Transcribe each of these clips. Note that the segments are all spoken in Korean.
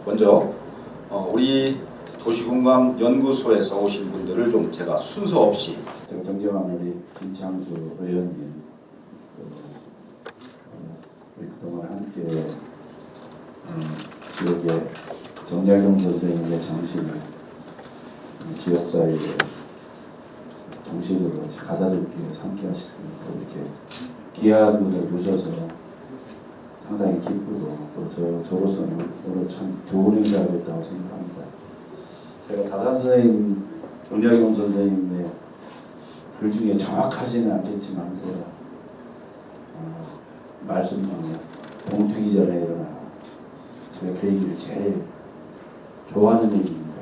먼저 우리 도시공감연구소에서 오신 분들을 좀 제가 순서 없이 존경하는 우리 김창수 의원님, 우리 그동안 함께 지역의 정약용 선생님의 정신을 지역사회의 정신으로 가다듬기 위해서 함께 하시니까 이렇게 귀한 분을 모셔서 상당히 기쁘고 또 저로서는 오늘 참 좋은 행사를 했다고 생각합니다. 제가 다산 선생님, 정약용 선생님의 글 중에 정확하지는 않겠지만 말씀만 동트기 전에 일어나 제가 그 얘기를 제일 좋아하는 얘기입니다.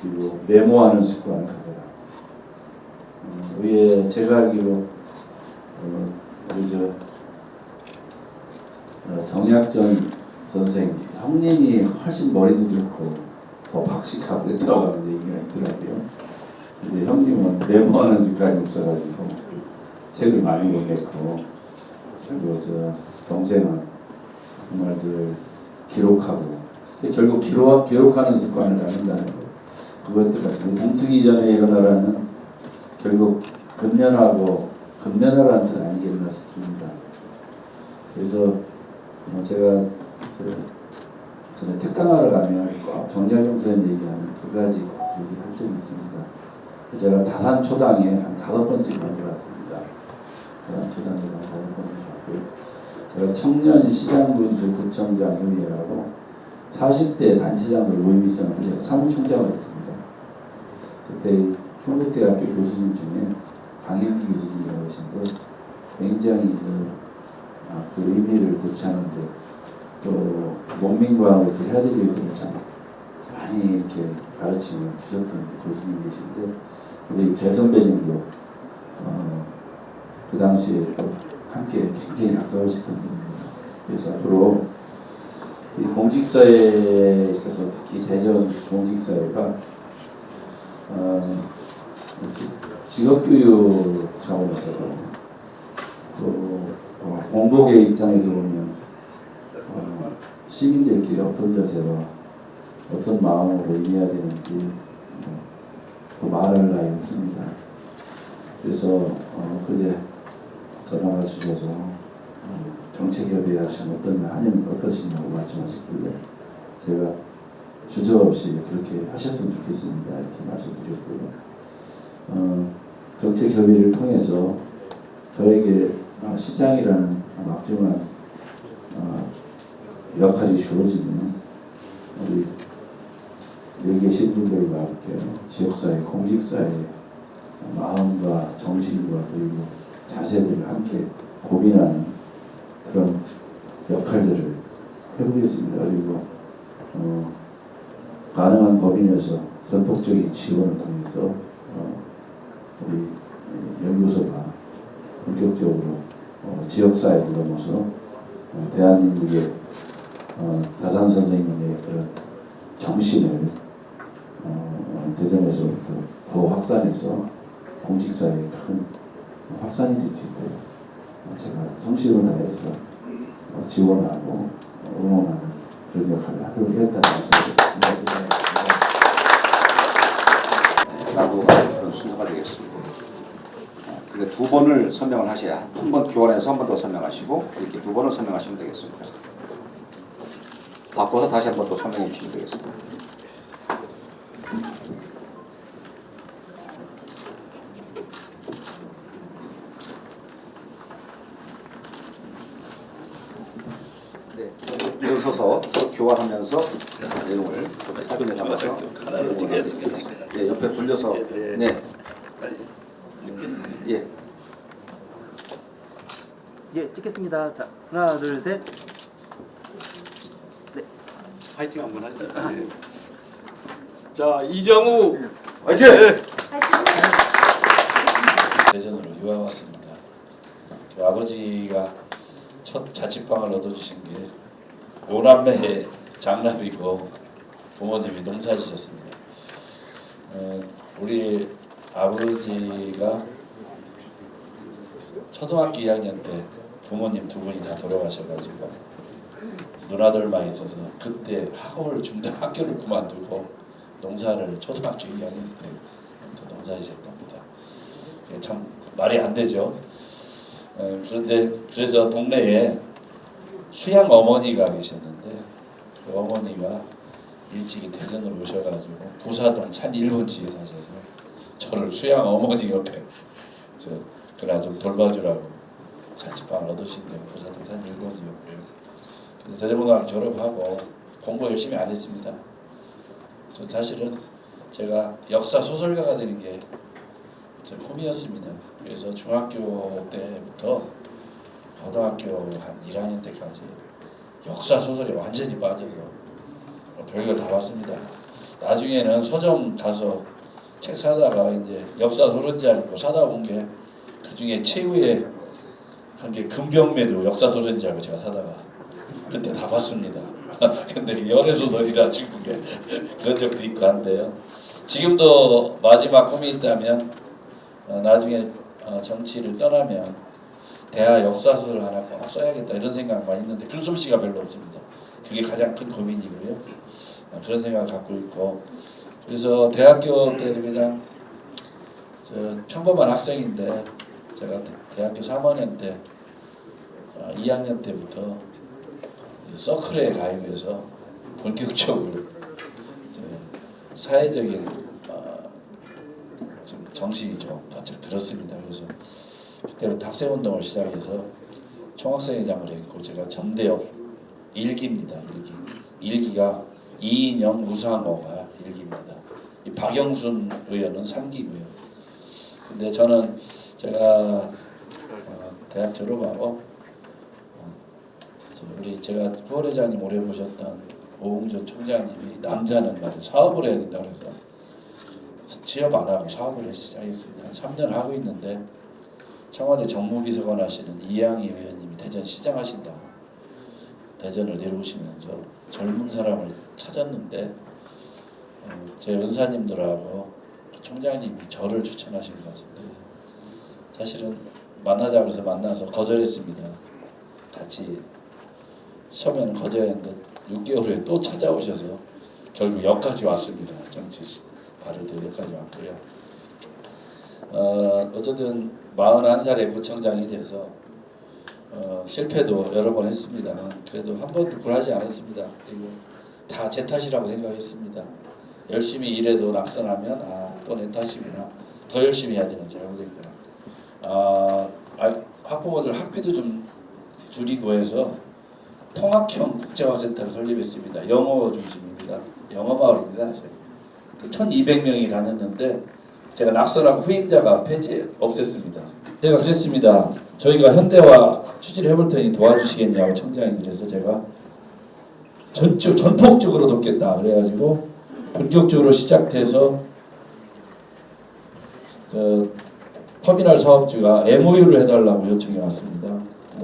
그리고 메모하는 습관을 가져라. 위에 제가 알기로 우리 정약전 선생 형님이 훨씬 머리도 좋고 더 박식하고 있다고 하는 얘기가 있더라고요. 근데 형님은 메모하는 습관이 없어가지고 책을 많이 못 냈고, 그리고 동생은 정말 기록하고, 결국 기록하는 습관을 갖는다는 거. 그것도 같이 동트기 전에 일어나라는 결국 근면하라는 뜻 아니겠나 싶습니다. 그래서 제가 전에 특강하러 가면 꼭 정약용 선생님 얘기하는 두 가지 얘기할 수 있습니다. 제가 다산 초당에 한 5번째 다녀왔습니다. 다산 초당에 한 5번째 갔고요. 제가 청년 시장군수 구청장 협의회라고 40대 단체장들 모임이 있었는데 제가 사무총장을 했습니다. 그때 충북대학교 교수님 중에 강현기 교수님이라고 계신데 굉장히 그 의미를 고치하는데 또 농민과학에서 해야 될 일들을 참 많이 이렇게 가르침을 주셨던 교수님 계신데, 우리 배 선배님도 그 당시에 함께 굉장히 앞서셨던 분입니다. 그래서 앞으로 이 공직사회에 있어서 특히 대전 공직사회가 직업교육 차원에서도 또 공복의 입장에서 보면 시민들께 어떤 자세로 어떤 마음으로 임해야 되는지 그 말할 나위 없습니다. 그래서 그제 전화가 주셔서 정책협의회 하시면 한의는 어떠시냐고 말씀하셨길래 제가 주저없이 그렇게 하셨으면 좋겠습니다 이렇게 말씀드렸고요. 정책협의를 통해서 저에게 시장이라는 막중한 역할이 주어지는 우리 여기 계신 분들과 함께 지역사회, 공직사회 마음과 정신과 그리고 자세들을 함께 고민하는 그런 역할들을 해보겠습니다. 그리고 가능한 범위 내에서 전폭적인 지원을 통해서 우리 연구소가 본격적으로 지역사회를 넘어서 대한민국의 다산 선생님의 그런 정신을 대전에서부터 더 확산해서 공직사회에 큰 확산이 될 수 있도록 제가 성실을 다해서 지원하고 응원하는 그런 역할을 하도록 했다는 생각입니다. 나도 그런 순서가 되겠습니다. 근데 두 번을 설명을 하셔야, 한 번 교환해서 한 번 더 설명하시고 이렇게 두 번을 설명하시면 되겠습니다. 바꿔서 다시 한 번 또 설명해 주시면 되겠습니다. 네, 일어서서 교환하면서 내용을 사진에 담아서 네, 옆에 돌려서 네. 예. 예, 찍겠습니다. 자, 하나, 둘, 셋. 네. 파이팅 한번 하죠. 네. 자, 이정우 화이팅! 대전으로 유학 왔습니다. 아버지가 첫 자취방을 얻어주신 게 5남매의 장남이고 부모님이 농사지셨습니다. 우리 아버지가 초등학교 2학년 때 부모님 두 분이 다 돌아가셔가지고 누나들만 있어서 그때 학업을 중단 학교를 그만두고 농사를 초등학교 2학년 때부터 농사를 시작합니다. 참 말이 안 되죠. 그런데 그래서 동네에 수양 어머니가 계셨는데 그 어머니가 일찍이 대전으로 오셔가지고 부사동 산 1번지에 사셔서 저를 수양 어머니 옆에 그나 좀 돌봐주라고 자취방을 얻으신대요. 부사동 산 1번지였고요. 그래서 대전고등학교 졸업하고 공부 열심히 안 했습니다. 저 사실은 제가 역사 소설가가 되는 게 제 꿈이었습니다. 그래서 중학교 때부터 고등학교 한 1학년 때까지 역사 소설에 완전히 빠져서 별걸 다 봤습니다. 나중에는 서점 가서 책 사다가 이제 역사 소설지 알고 사다 본 게 그 중에 최후의 한 게 금경매도 역사 소설지 알고 제가 사다가 그때 다 봤습니다. 근데 연애 소설이라 중국에 그런 적도 있고 한데요. 지금도 마지막 꿈이 있다면 나중에 정치를 떠나면 대하 역사서를 하나 꼭 써야겠다 이런 생각만 있는데 그런 솜씨가 별로 없습니다. 그게 가장 큰 고민이고요. 그런 생각을 갖고 있고 그래서 대학교 때는 그냥 평범한 학생인데 제가 대학교 3학년 때 2학년 때부터 서클에 가입해서 본격적으로 사회적인 정신이 좀 바짝 들었습니다. 그래서 그때부터 학생운동을 시작해서 총학생회장을 했고 제가 전대협 1기입니다. 1기가 이인영 우상호가 1기입니다. 이 박영순 의원은 3기고요. 근데 저는 제가 대학 졸업하고 우리 제가 후원회장님 오래 보셨던 오웅전 총장님이 남자는 말이야 사업을 해야 된다 그래서 취업 안 하고 사업을 시작했습니다. 한 3년 하고 있는데 청와대 정무비서관 하시는 이양희 의원님이 대전시장 하신다고 대전을 내려오시면서 젊은 사람을 찾았는데 제 은사님들하고 총장님이 저를 추천하신 것 같은데 사실은 만나자고 해서 만나서 거절했습니다. 같이 처음에는 거절했는데 6개월 후에 또 찾아오셔서 결국 여기까지 왔습니다. 정치 바르들 여기까지 왔고요. 어쨌든 41살에 구청장이 돼서 실패도 여러 번 했습니다만 그래도 한 번도 굴하지 않았습니다. 그리고 다 제 탓이라고 생각했습니다. 열심히 일해도 낙선하면 또 내 탓이구나. 더 열심히 해야 되는 잘못했구나. 학부모들 학비도 좀 줄이고 해서 통학형 국제화센터를 설립했습니다. 영어 중심입니다. 영어 마을입니다. 1200명이 다녔는데 제가 낙선하고 후임자가 없앴습니다. 제가 그랬습니다. 저희가 현대화 취지를 해볼 테니 도와주시겠냐고 청장이 그래서 제가 전폭적으로 돕겠다 그래가지고 본격적으로 시작돼서 터미널 사업주가 MOU를 해달라고 요청이 왔습니다.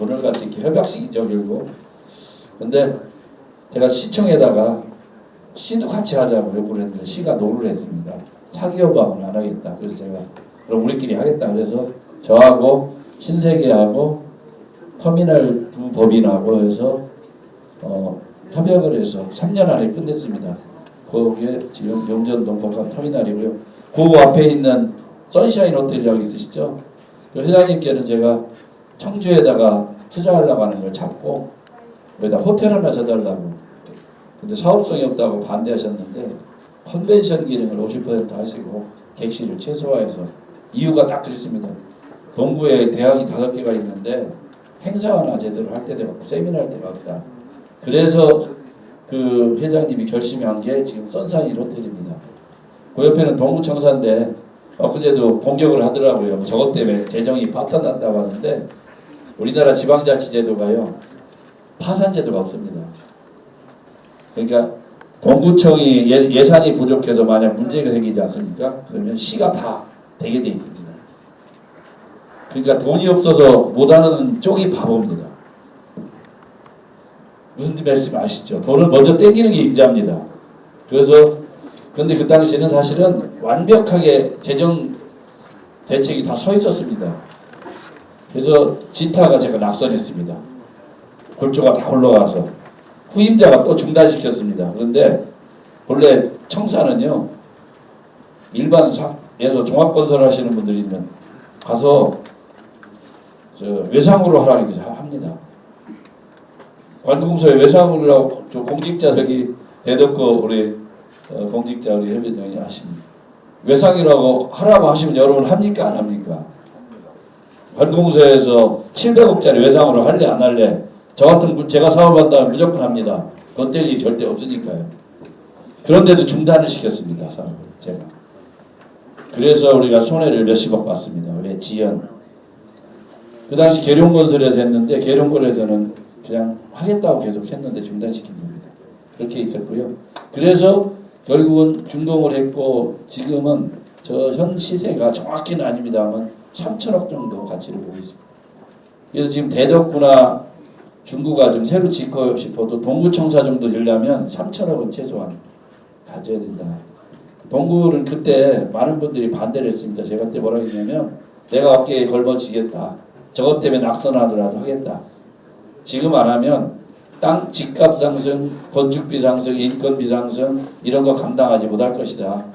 오늘같이 이렇게 협약식이죠 결국. 근데 제가 시청에다가 시도 같이 하자고 요구를 했는데 시가 노를 했습니다. 사기업하고는 안 하겠다. 그래서 제가 그럼 우리끼리 하겠다. 그래서 저하고 신세계하고 터미널 두 법인하고 해서 협약을 해서 3년 안에 끝냈습니다. 거기에 지금 영전동 복합 터미널이고요. 그 앞에 있는 선샤인 호텔이라고 있으시죠? 그 회장님께는 제가 청주에다가 투자하려고 하는 걸 잡고 거기다 호텔 하나 져달라고. 근데 사업성이 없다고 반대하셨는데 컨벤션 기능을 50% 하시고 객실을 최소화해서 이유가 딱 그렇습니다. 동구에 대학이 5개가 있는데 행사 하나 제대로 할 때가 없고 세미나 할 때가 없다. 그래서 그 회장님이 결심한 게 지금 선샤인 호텔입니다. 그 옆에는 동구청사인데 엊그제도 공격을 하더라고요. 저것 때문에 재정이 파탄난다고 하는데 우리나라 지방자치제도가요. 파산제도가 없습니다. 그러니까 동구청이 예산이 부족해서 만약 문제가 생기지 않습니까? 그러면 시가 다 되게 돼 있습니다. 그러니까 돈이 없어서 못하는 쪽이 바보입니다. 무슨 말씀 아시죠? 돈을 먼저 땡기는 게 임자입니다. 그래서 근데 그 당시에는 사실은 완벽하게 재정 대책이 다 서 있었습니다. 그래서 지타가 제가 낙선했습니다. 골조가 다 올라가서 후임자가 또 중단시켰습니다. 그런데 본래 청사는요, 일반 사에서 종합건설 하시는 분들이면 가서 외상으로 하라고 합니다. 관공서에 외상으로 저 공직자 저기 대덕구 우리 공직자 우리 협의장이 하십니다. 외상이라고 하라고 하시면 여러분 합니까 안 합니까? 관공서에서 700억짜리 외상으로 할래 안 할래? 저 같은 제가 사업한다면 무조건 합니다. 그건 뗄 일이 절대 없으니까요. 그런데도 중단을 시켰습니다. 사업을 제가. 그래서 우리가 손해를 몇십억 봤습니다. 왜? 지연. 그 당시 계룡건설에서 했는데 계룡건설에서는 그냥 하겠다고 계속 했는데 중단시킨 겁니다. 그렇게 있었고요. 그래서 결국은 중동을 했고 지금은 저 현 시세가 정확히는 아닙니다만 3천억 정도 가치를 보고 있습니다. 그래서 지금 대덕구나 중구가 좀 새로 짓고 싶어도 동구청사 정도 되려면 3천억은 최소한 가져야 된다. 동구는 그때 많은 분들이 반대를 했습니다. 제가 그때 뭐라고 했냐면 내가 어깨에 걸머지겠다. 저것 때문에 낙선하더라도 하겠다. 지금 안 하면 땅 집값 상승, 건축비 상승, 인건비 상승 이런 거 감당하지 못할 것이다.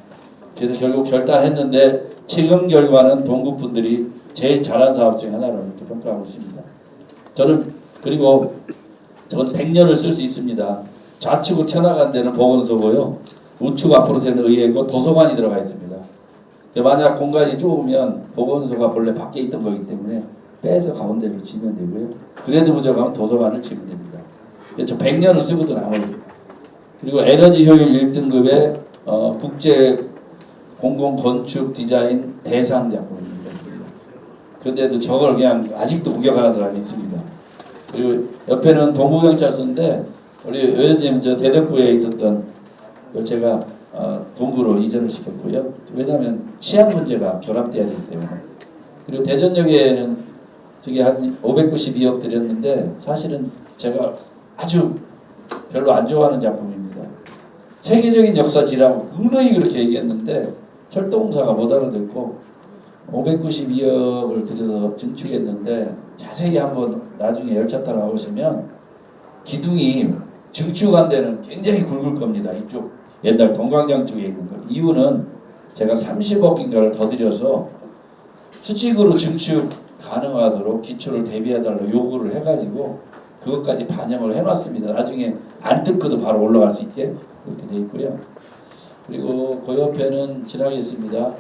그래서 결국 결단했는데 지금 결과는 동구 분들이 제일 잘한 사업 중에 하나로 이렇게 평가하고 있습니다. 저는 그리고 저건 100년을 쓸 수 있습니다. 좌측으로 튀어나간 데는 보건소고요. 우측 앞으로 되는 의회고 도서관이 들어가 있습니다. 만약 공간이 좁으면 보건소가 본래 밖에 있던 거기 때문에 빼서 가운데로 지면 되고요. 그래도 부족하면 도서관을 지면 됩니다. 저 100년을 쓰고도 남아요. 그리고 에너지 효율 1등급의 국제 공공 건축 디자인 대상 작품입니다. 그런데도 저걸 그냥 아직도 구경하는 사람이 있습니다. 그리고 옆에는 동부경찰서인데 우리 의원님 저 대덕구에 있었던 걸 제가 동구로 이전을 시켰고요. 왜냐하면 치안 문제가 결합돼야 되기 때문에. 그리고 대전역에는 저기 한 592억 들였는데 사실은 제가 아주 별로 안 좋아하는 작품입니다. 세계적인 역사지라고 은근히 그렇게 얘기했는데 철도공사가 못 알아듣고 592억을 들여서 증축했는데 자세히 한번 나중에 열차 타러 나오시면 기둥이 증축한 데는 굉장히 굵을 겁니다. 이쪽 옛날 동광장 쪽에 있는 거. 이유는 제가 30억인가를 더 들여서 수직으로 증축 가능하도록 기초를 대비해달라고 요구를 해가지고 그것까지 반영을 해놨습니다. 나중에 안 뜯고도 바로 올라갈 수 있게 그렇게 돼 있고요. 그리고 그 옆에는 지나겠습니다.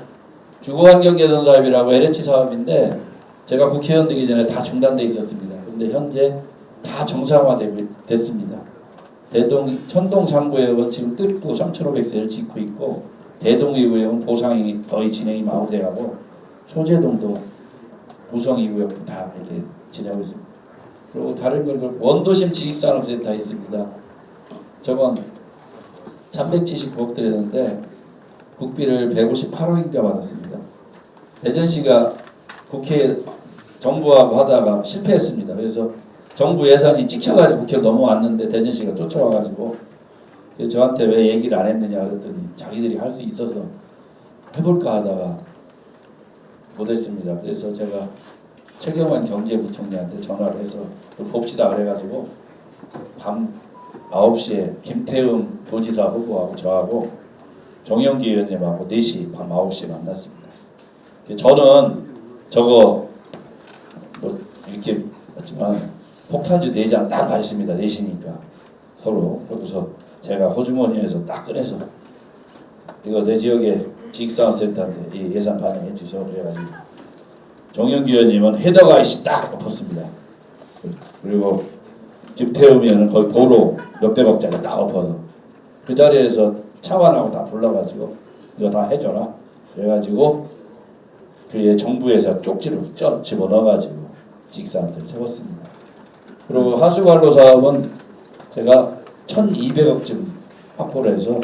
주거환경 개선 사업이라고 LH 사업인데 제가 국회의원 되기 전에 다 중단돼 있었습니다. 그런데 현재 다 정상화됐습니다. 천동 3구역은 지금 뜯고 3,500세를 짓고 있고 대동 2구역은 보상이 거의 진행이 마무리되고 소재동도 구성 2구역도 다 이렇게 진행하고 있습니다. 그리고 다른 건 원도심 지식산업센터 있습니다. 저건 379억 들였는데 국비를 158억인가 받았습니다. 대전시가 국회 정부하고 하다가 실패했습니다. 그래서 정부 예산이 찍혀가지고 국회로 넘어왔는데 대전시가 쫓아와가지고 저한테 왜 얘기를 안 했느냐 그랬더니 자기들이 할 수 있어서 해볼까 하다가 못했습니다. 그래서 제가 최경환 경제부총리한테 전화를 해서 봅시다 그래가지고 밤 9시에 김태흠 도지사 후보하고 저하고 정영기 의원님하고 4시 밤 9시에 만났습니다. 저는 저거 뭐 이렇게 했지만 폭탄주 4장 딱 가셨습니다. 4시니까 서로. 그래서 제가 호주머니에서 딱 꺼내서 이거 내 지역에 지식산업센터한테 이 예산 반영해 주세요. 그래가지고 정영기 의원님은 헤더가 이씨 딱 엎었습니다. 그리고 김태흠 의원은 거기 도로 몇백억짜리 딱 엎어서 그 자리에서 차관하고 다 불러가지고 이거 다 해줘라. 그래가지고 그 정부에서 쪽지를 집어넣어가지고 지식산업을 세웠습니다. 그리고 하수관로 사업은 제가 1,200억쯤 확보를 해서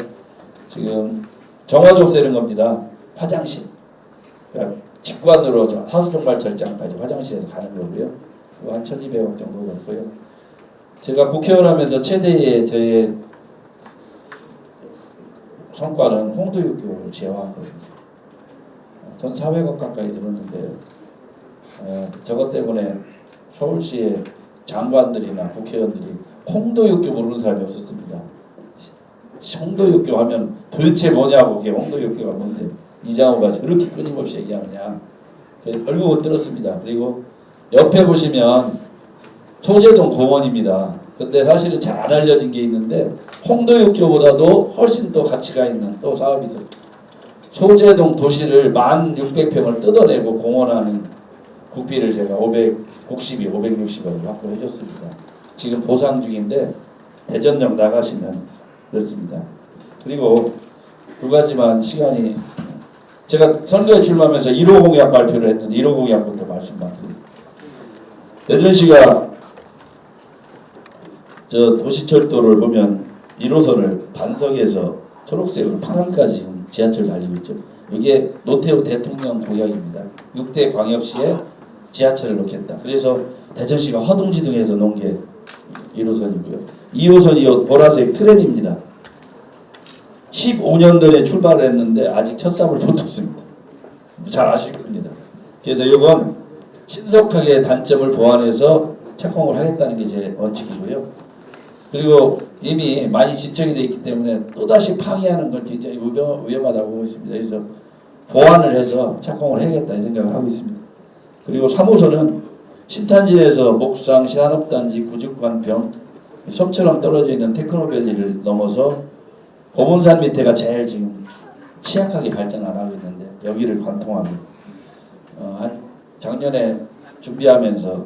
지금 정화조 세는 겁니다. 화장실. 그러니까 직관으로 하수종말철장까지 화장실에서 가는 거고요. 그거 한 1,200억 정도 넣고요. 제가 국회의원 하면서 최대의 저의 성과는 홍도육교를 제어하거든요. 1,400억 가까이 들었는데요. 저것 때문에 서울시의 장관들이나 국회의원들이 홍도육교 모르는 사람이 없었습니다. 홍도육교 하면 도대체 뭐냐고, 그게 홍도육교가 뭔데 이장호가 그렇게 끊임없이 얘기하느냐. 결국은 들었습니다. 그리고 옆에 보시면 소재동 공원입니다. 근데 사실은 잘 안 알려진 게 있는데 홍도육교보다도 훨씬 더 가치가 있는 또 사업이 있어요. 소재동 도시를 1600평을 뜯어내고 공원하는 국비를 제가 560억 확보해 줬습니다. 지금 보상 중인데 대전역 나가시면 그렇습니다. 그리고 두 가지만 시간이, 제가 선거에 출마하면서 1호 공약 발표를 했는데 1호 공약부터 말씀드립니다. 대전시가 저 도시철도를 보면 1호선을 반석에서 초록색으로 파란까지 지금 지하철 달리고 있죠. 이게 노태우 대통령 공약입니다. 6대 광역시에 지하철을 놓겠다. 그래서 대전시가 허둥지둥해서 놓은 게 1호선이고요. 2호선이 보라색 트램입니다. 15년 전에 출발을 했는데 아직 첫 삽을 못 쳤습니다. 잘 아실 겁니다. 그래서 이건 신속하게 단점을 보완해서 착공을 하겠다는 게 제 원칙이고요. 그리고 이미 많이 지적이 되어 있기 때문에 또다시 파기하는 건 굉장히 위험하다고 보고 있습니다. 그래서 보완을 해서 착공을 해야겠다 이 생각을 하고 있습니다. 그리고 3호선은 신탄진에서 목상, 시한업단지, 구직관평, 섬처럼 떨어져 있는 테크노밸리를 넘어서 보문산 밑에가 제일 지금 취약하게 발전 안 하고 있는데 여기를 관통하고 한 작년에 준비하면서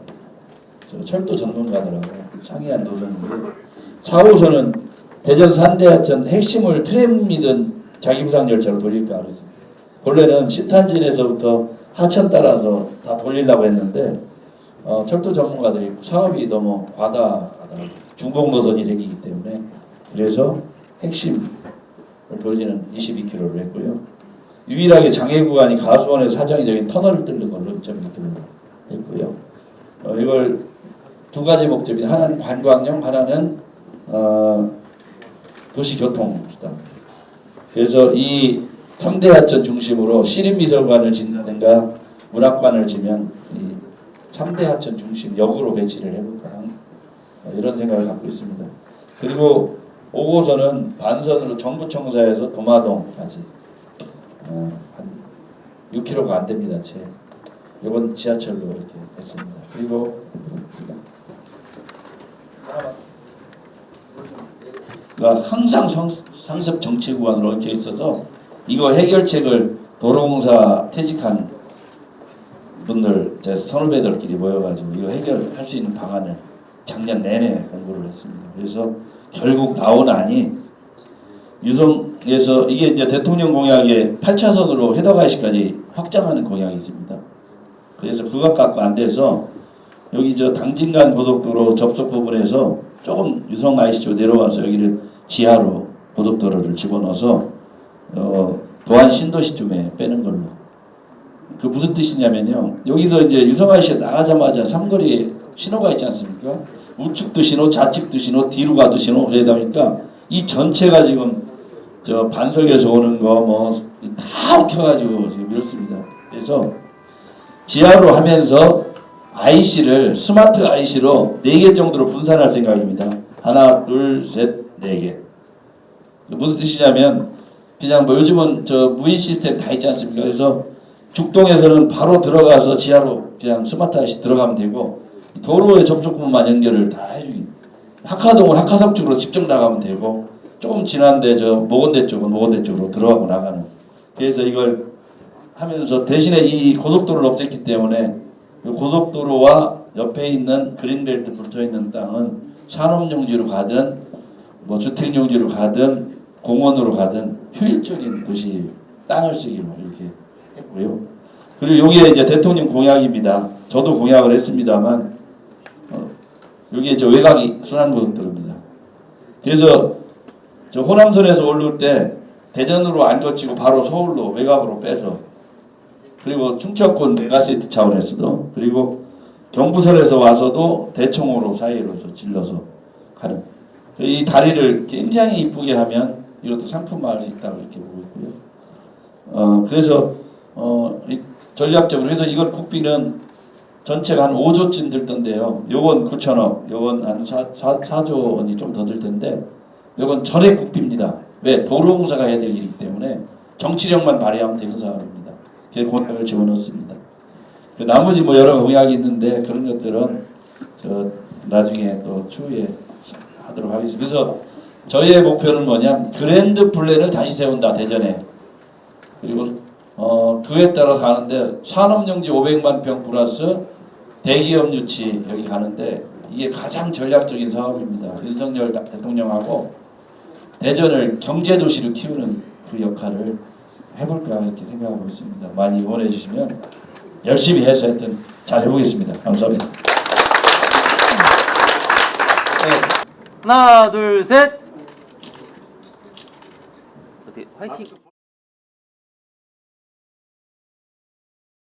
철도 전문가들하고 상의한 노선이고, 4호선은 대전 산대하천 핵심을 트램이든 자기부상 열차로 돌릴까 그랬습니다. 본래는 신탄진에서부터 하천 따라서 다 돌리려고 했는데 철도 전문가들이 사업이 너무 과다하다고 중복 노선이 생기기 때문에 그래서 핵심을 돌리는 22km를 했고요. 유일하게 장애 구간이 가수원에서 사정이 되긴 터널을 뚫는 걸로 2.2km 했고요. 이걸 두 가지 목적입니다. 하나는 관광용, 하나는 도시교통수단. 그래서 이 삼대하천 중심으로 시립미술관을 짓는가 문학관을 지면 이 3대 하천 중심 역으로 배치를 해볼까 이런 생각을 갖고 있습니다. 그리고 5호선은 반선으로 정부청사에서 도마동까지 한 6km가 안 됩니다. 이건 지하철로 이렇게 했습니다. 그리고 항상 상습 정체 구간으로 이렇게 있어서 이거 해결책을 도로공사 퇴직한 분들 제 선후배들끼리 모여가지고 이거 해결할 수 있는 방안을 작년 내내 공부를 했습니다. 그래서 결국 나오나니 유성에서 이게 이제 대통령 공약에 8차선으로 해덕IC까지 확장하는 공약이 있습니다. 그래서 그것 갖고 안 돼서 여기 저 당진간 고속도로 접속 부분에서 조금 유성 IC 쪽 내려와서 여기를 지하로 고속도로를 집어넣어서 도안 신도시쯤에 빼는 걸로. 그 무슨 뜻이냐면요. 여기서 이제 유성 IC에 나가자마자 삼거리에 신호가 있지 않습니까? 우측도 신호, 좌측도 신호, 뒤로 가도 신호 그러다 보니까 이 전체가 지금 저 반석에서 오는 거 뭐 다 엉켜가지고 지금 이렇습니다. 그래서 지하로 하면서 IC를 스마트 IC로 4개 정도로 분산할 생각입니다. 하나, 둘, 셋, 4개. 무슨 뜻이냐면 그냥 뭐 요즘은 저 무인 시스템 다 있지 않습니까? 그래서 죽동에서는 바로 들어가서 지하로 그냥 스마트 IC 들어가면 되고 도로의 접촉 부분만 연결을 다 해주기. 학화동은 학화석 쪽으로 직접 나가면 되고 조금 지난데 저 모건대 쪽은 모건대 쪽으로 들어가고 나가는. 그래서 이걸 하면서 대신에 이 고속도로를 없앴기 때문에 고속도로와 옆에 있는 그린벨트 붙어있는 땅은 산업용지로 가든 뭐 주택용지로 가든 공원으로 가든 효율적인 도시 땅을 쓰기로 이렇게 했고요. 그리고 여기에 이제 대통령 공약입니다. 저도 공약을 했습니다만 여기에 저 외곽이 순환고속도로입니다. 그래서 저 호남선에서 올라올 때 대전으로 안 거치고 바로 서울로 외곽으로 빼서 그리고 충청권 메가시티 차원에서도 그리고 경부선에서 와서도 대청호로 사이로 질러서 가는 이 다리를 굉장히 이쁘게 하면 이것도 상품화할 수 있다고 이렇게 보고 있고요. 그래서 이 전략적으로 해서 이걸 국비는 전체가 한 5조쯤 들던데요. 요건 9천억, 요건 한 4조 원이 좀 더 들 텐데 요건 전액 국비입니다. 왜? 도로공사가 해야 될 일이기 때문에 정치력만 발휘하면 되는 사업입니다. 그래서 공약을 집어넣습니다. 그 나머지 뭐 여러 공약이 있는데 그런 것들은 저 나중에 또 추후에 하도록 하겠습니다. 그래서 저희의 목표는 뭐냐? 그랜드 플랜을 다시 세운다 대전에. 그리고 그에 따라 가는데 산업용지 500만 평 플러스 대기업 유치 여기 가는데 이게 가장 전략적인 사업입니다. 윤석열 대통령하고 대전을 경제도시로 키우는 그 역할을 해볼까 이렇게 생각하고 있습니다. 많이 응원해 주시면 열심히 해서 하여튼 잘 해보겠습니다. 감사합니다. 하나, 둘, 셋. 어떻게 화이팅.